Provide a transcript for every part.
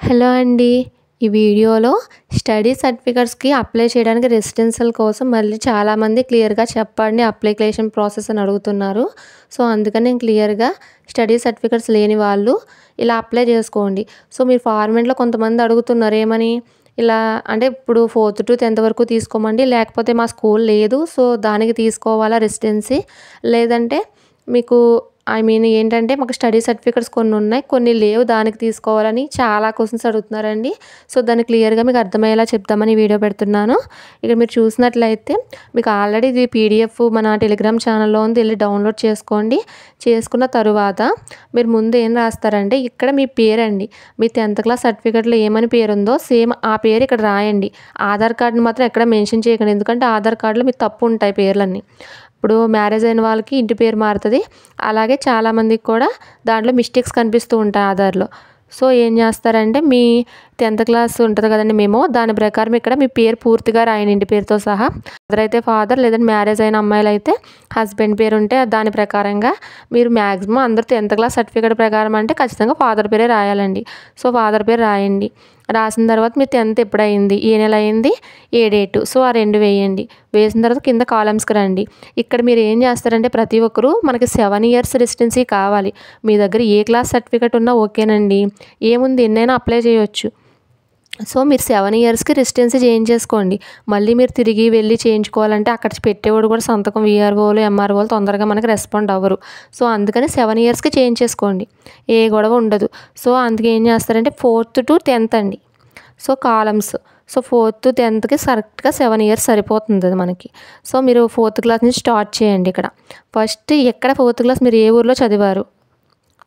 Hello అండి. ఈ వీడియోలో స్టడీ సర్టిఫికేట్స్‌కి అప్లై చేయడానికి రెసిడెన్షియల్ కోసం మళ్ళీ చాలామంది క్లియర్‌గా చెప్పండి అప్లికేషన్ ప్రాసెస్ అని అడుగుతున్నారు. సో, అందుకని నేను క్లియర్‌గా స్టడీ సర్టిఫికేట్స్ లేని వాళ్ళు ఇలా అప్లై చేసుకోండి. సో, మీరు ఫార్మాట్‌లో కొంతమంది అడుగుతున్నారు ఏమని? ఇలా అంటే ఇప్పుడు 4th టు 10th వరకు తీసుకోమండి. లేకపోతే మా స్కూల్ లేదు. సో, దానికి తీసుకోవాలా రెసిడెన్సీ? లేదంటే మీకు ఏంటంటే మాకు స్టడీ సర్టిఫికేట్స్ కొన్ని ఉన్నాయి. కొన్ని లేవు దానికి తీసుకోవాలని చాలా క్వెషన్స్ అడుగుతున్నారండి. సో, దాన్ని క్లియర్‌గా మీకు అర్థమయ్యేలా చెప్దామని వీడియో పెడుతున్నాను. ఇక్కడ మీరు చూసినట్లయితే మీకు ఆల్రెడీ ఇది పీడీఎఫ్ మన టెలిగ్రామ్ ఛానల్‌లో ఉంది. ఎళ్లి డౌన్లోడ్ చేసుకోండి. చేసుకున్న తరువాత మీరు ముందు ఏం రాస్తారంటే ఇక్కడ మీ పేరండి. మీ 10th క్లాస్ సర్టిఫికేట్‌లో ఏమని పేరుందో సేమ్ ఆ పేరు ఇక్కడ రాయండి. ఆధార్ కార్డ్‌ని మాత్రం ఎక్కడ మెన్షన్ చేయకండి. ఎందుకంటే ఆధార్ కార్డ్‌లో మీకు తప్పు ఉంటాయి పేర్లన్నీ. ఇప్పుడు మ్యారేజ్ అయిన వాళ్ళకి ఇంటి పేరు మారుతుంది. అలాగే చాలామందికి కూడా దాంట్లో మిస్టేక్స్ కనిపిస్తూ ఉంటాయి ఆధార్‌లో. సో, ఏం చేస్తారంటే మీ 10th క్లాస్ ఉంటుంది కదండీ మెమో దాని ప్రకారం ఇక్కడ మీ పేరు పూర్తిగా రాయండి ఇంటి పేరుతో సహా. ఫాదర్ అయితే ఫాదర్ లేదంటే మ్యారేజ్ అయిన అమ్మాయిలైతే హస్బెండ్ పేరు ఉంటే దాని ప్రకారంగా మీరు మ్యాక్సిమం అందరూ 10th క్లాస్ సర్టిఫికేట్ ప్రకారం అంటే ఖచ్చితంగా ఫాదర్ పేరే రాయాలండి. సో, ఫాదర్ పేరు రాయండి. రాసిన తర్వాత మీ 10th ఎప్పుడయింది? ఏ నెల అయింది? ఏ డేటు? సో, ఆ 2 వేయండి. వేసిన తర్వాత కింద కాలమ్స్‌కి రండి. ఇక్కడ మీరు ఏం చేస్తారంటే ప్రతి ఒక్కరు మనకి 7 ఇయర్స్ రెసిడెన్సీ కావాలి. మీ దగ్గర ఏ క్లాస్ సర్టిఫికేట్ ఉన్నా ఓకేనండి. ఏముంది ఎన్నైనా అప్లై చేయొచ్చు. సో, మీరు 7 ఇయర్స్‌కి రెసిడెన్సీ చేయించేసుకోండి. మళ్ళీ మీరు తిరిగి వెళ్ళి చేయించుకోవాలంటే అక్కడ పెట్టేవాడు కూడా సంతకం వీఆర్ఓలు, ఎంఆర్ఓలు తొందరగా మనకి రెస్పాండ్ అవ్వరు. సో, అందుకని 7 ఇయర్స్‌కి చేయించేసుకోండి. ఏ గొడవ ఉండదు. సో, అందుకే ఏం చేస్తారంటే 4th టు 10th అండి. So, columns. So, 4th to 10థ్‌కి కరెక్ట్‌గా 7 ఇయర్స్ సరిపోతుంది అది మనకి. సో, మీరు 4th క్లాస్ నుంచి స్టార్ట్ చేయండి ఇక్కడ. ఫస్ట్ ఎక్కడ 4th క్లాస్ మీరు ఏ ఊర్లో చదివారు?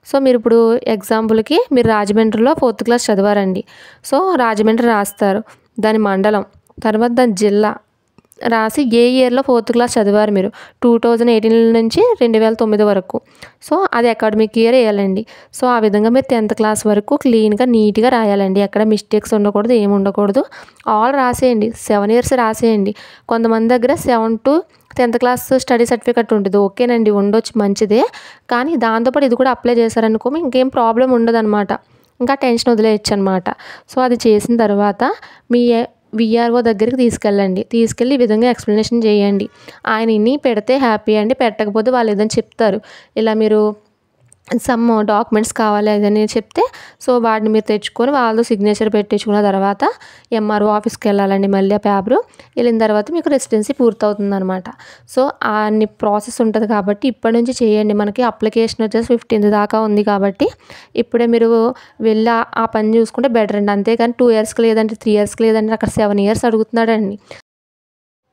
సో, మీరిప్పుడు ఎగ్జాంపుల్‌కి మీరు రాజమండ్రిలో 4th క్లాస్ చదివారండి. సో, రాజమండ్రి రాస్తారు. దాని మండలం, తర్వాత దాని జిల్లా రాసి ఏ ఇయర్‌లో 4th క్లాస్ చదివారు మీరు. 2018 నుంచి 2009 వరకు. సో, అది అకాడమిక్ ఇయర్ వేయాలండి. సో, ఆ విధంగా మీరు 10th క్లాస్ వరకు క్లీన్‌గా, నీట్‌గా రాయాలండి. ఎక్కడ మిస్టేక్స్ ఉండకూడదు, ఏమి ఉండకూడదు. ఆల్ రాసేయండి. 7 ఇయర్స్ రాసేయండి. కొంతమంది దగ్గర 7 to 10th class study certificate ఉంటుంది. ఓకేనండి ఉండొచ్చు మంచిదే. కానీ దాంతోపాటు ఇది కూడా అప్లై చేశారనుకో మీకు ఇంకేం ప్రాబ్లమ్ ఉండదనమాట. ఇంకా టెన్షన్ వదిలేయొచ్చనమాట. సో, అది చేసిన తర్వాత మీ వీఆర్ఓ దగ్గరికి తీసుకెళ్ళండి. తీసుకెళ్ళి ఈ విధంగా ఎక్స్‌ప్లనేషన్ చేయండి. ఆయన ఇన్ని పెడితే హ్యాపీ అండి. పెట్టకపోతే వాళ్ళు ఏదైనా చెప్తారు. ఇలా మీరు సమ్ డాక్యుమెంట్స్ కావాలి అదని చెప్తే సో, వాటిని మీరు తెచ్చుకొని వాళ్ళతో సిగ్నేచర్ పెట్టించుకున్న తర్వాత ఎంఆర్ఓ ఆఫీస్‌కి వెళ్ళాలండి మళ్ళీ ఆ పేపరు. వెళ్ళిన తర్వాత మీకు రెసిడెన్సీ పూర్తవుతుందనమాట. సో, అన్ని ప్రాసెస్ ఉంటుంది కాబట్టి ఇప్పటి నుంచి చేయండి. మనకి అప్లికేషన్ వచ్చేసి 15th దాకా ఉంది కాబట్టి ఇప్పుడే మీరు వెళ్ళి ఆ పని చూసుకుంటే బెటర్ అండి. అంతేగాని 2 ఇయర్స్‌కి లేదంటే 3 ఇయర్స్‌కి లేదంటే అక్కడ 7 ఇయర్స్ అడుగుతున్నాడండి.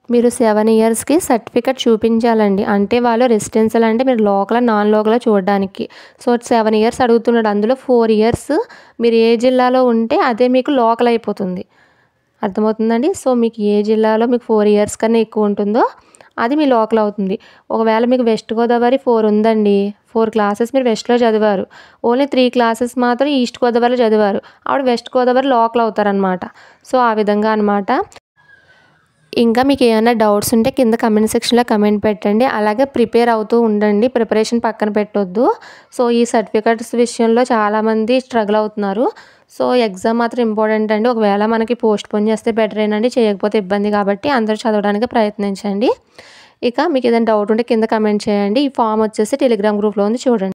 మీరు 7 ఇయర్స్‌కి సర్టిఫికేట్ చూపించాలండి. అంటే వాళ్ళు రెసిడెన్షియల్ అంటే మీరు లోకలా, నాన్ లోకలా చూడడానికి. సో, 7 ఇయర్స్ అడుగుతున్నాడు. అందులో 4 ఇయర్స్ మీరు ఏ జిల్లాలో ఉంటే అదే మీకు లోకల్ అయిపోతుంది. అర్థమవుతుందండి? సో, మీకు ఏ జిల్లాలో మీకు 4 ఇయర్స్ కన్నా ఎక్కువ ఉంటుందో అది మీ లోకల్ అవుతుంది. ఒకవేళ మీకు వెస్ట్ గోదావరి 4 ఉందండి. 4 క్లాసెస్ మీరు వెస్ట్‌లో చదివారు. ఓన్లీ 3 క్లాసెస్ మాత్రం ఈస్ట్ గోదావరిలో చదివారు. ఆవిడ వెస్ట్ గోదావరి లోకల్ అవుతారనమాట. సో, ఆ విధంగా అనమాట. ఇంకా మీకు ఏమైనా డౌట్స్ ఉంటే కింద కమెంట్ సెక్షన్‌లో కమెంట్ పెట్టండి. అలాగే ప్రిపేర్ అవుతూ ఉండండి. ప్రిపరేషన్ పక్కన పెట్టొద్దు. సో, ఈ సర్టిఫికేట్స్ విషయంలో చాలామంది స్ట్రగుల్ అవుతున్నారు. సో, ఎగ్జామ్ మాత్రం ఇంపార్టెంట్ అండి. ఒకవేళ మనకి పోస్ట్‌పోన్ చేస్తే బెటరేనండి. చేయకపోతే ఇబ్బంది కాబట్టి అందరూ చదవడానికి ప్రయత్నించండి. ఇక మీకు ఏదైనా డౌట్ ఉంటే కింద కమెంట్ చేయండి. ఈ ఫామ్ వచ్చేసి టెలిగ్రామ్ గ్రూప్‌లో ఉంది చూడండి.